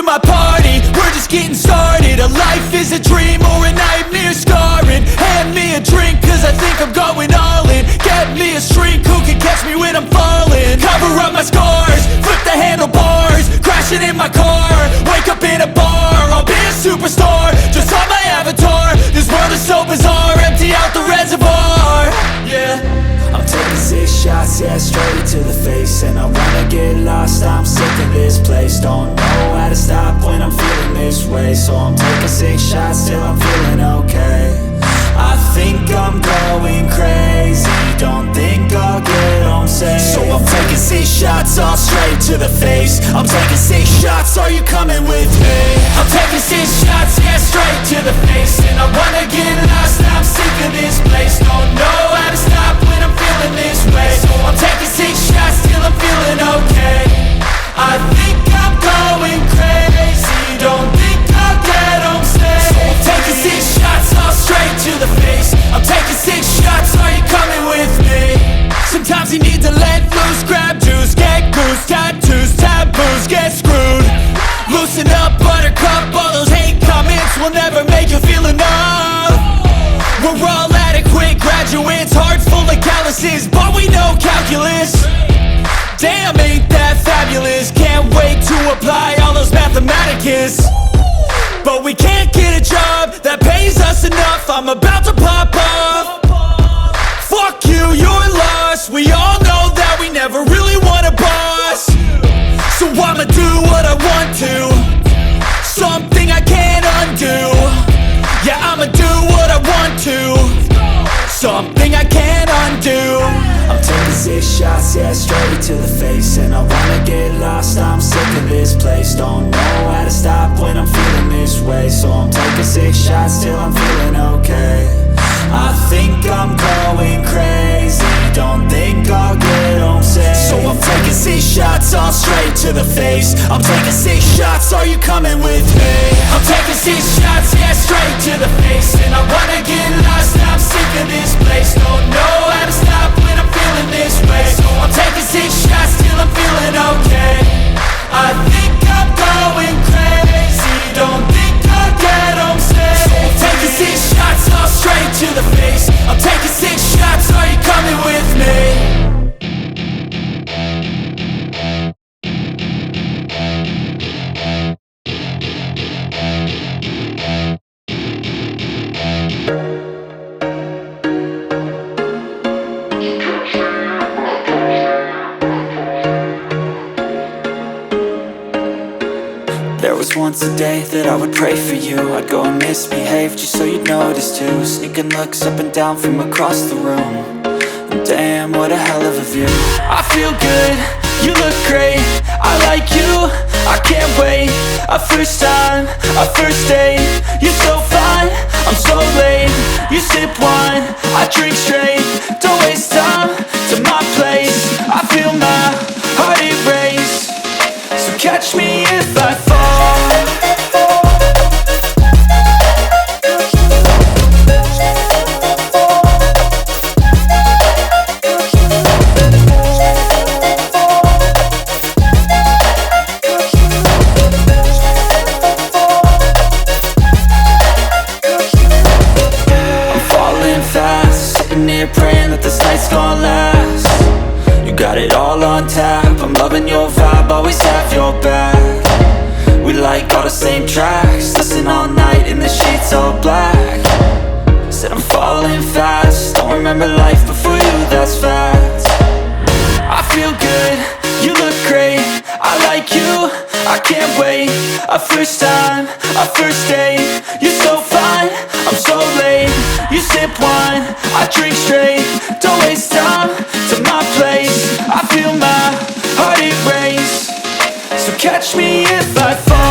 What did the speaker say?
my party, we're just getting started. A life is a dream or a nightmare scarring. Hand me a drink cause I think I'm going all in. Get me a shrink who can catch me when I'm falling. Cover up my scars, flip the handlebars, crashing in my car, wake up in a bar. I'll be a superstar, just on my avatar. This world is so bizarre, empty out the reservoir. Yeah, I'm taking 6 shots, yeah, straight to the face. And I wanna get lost, I'm sick of this place. Don't know how to stop when I'm feeling this way. So I'm taking 6 shots till I'm feeling okay. I think I'm going crazy, don't think I'll get home safe. So I'm taking 6 shots, all straight to the face. I'm taking 6 shots, are you coming with me? I'm taking 6 shots, yeah, straight to the face. And I wanna get lost, I'm sick of this place. Don't know how to stop when I'm feeling this way. So I'm taking 6 shots till I'm feeling okay. I think I'm going crazy, don't think I'll get home safe. So I'm taking 6 shots, all straight to the face. I'm taking 6 shots, are you coming with me? Sometimes you need to let loose, grab juice, get goose, tattoos, taboos, get screwed. Loosen up, buttercup, all those hate comments will never make you feel enough. We're all adequate graduates, hearts full of calluses, but we know calculus. Damn, ain't that fabulous? Can't wait to apply all those mathematicus. But we can't get a job that pays us enough. I'm about to pop off. Fuck you, you're lost. We all know that we never really want a boss. So I'ma do what I want to, something I can't undo. Yeah, I'ma do what I want to, something I can't undo. I'm taking 6 shots, yeah, straight to the face. And I wanna get lost, I'm sick of this place. Don't know how to stop when I'm feeling this way. So I'm taking 6 shots till I'm feeling okay. I think I'm going crazy, don't think I'll get home safe. So I'm taking 6 shots, all straight to the face. I'm taking 6 shots, are you coming with me? I'm taking 6 shots, yeah, straight to the face. And I wanna get lost, I'm sick of this place. Don't know how to stop when I'm feeling this way. So I'm taking 6 shots till I'm feeling okay. I think I'm going crazy, don't think I'll get home safe. So I'm taking 6 shots, all straight to the face. I'm taking 6 shots, are you coming with me? There was once a day that I would pray for you. I'd go and misbehave just so you'd notice too. Sneaking looks up and down from across the room. And damn, what a hell of a view. I feel good, you look great, I like you, I can't wait. A first time, a first date, you're so fine, I'm so late. You sip wine, I drink straight, don't waste time to my place. I feel my heart erase, so catch me if I fall. Praying that this night's gonna last. You got it all on tap, I'm loving your vibe, always have your back. We like all the same tracks, listen all night in the sheets all black. Said I'm falling fast, don't remember life before you, that's fact. I feel good, you look great, I like you, I can't wait. A first time, a first date, you're so fine, I'm so late. You sip wine, I drink straight, don't waste time to my place. I feel my heart erase, so catch me if I fall.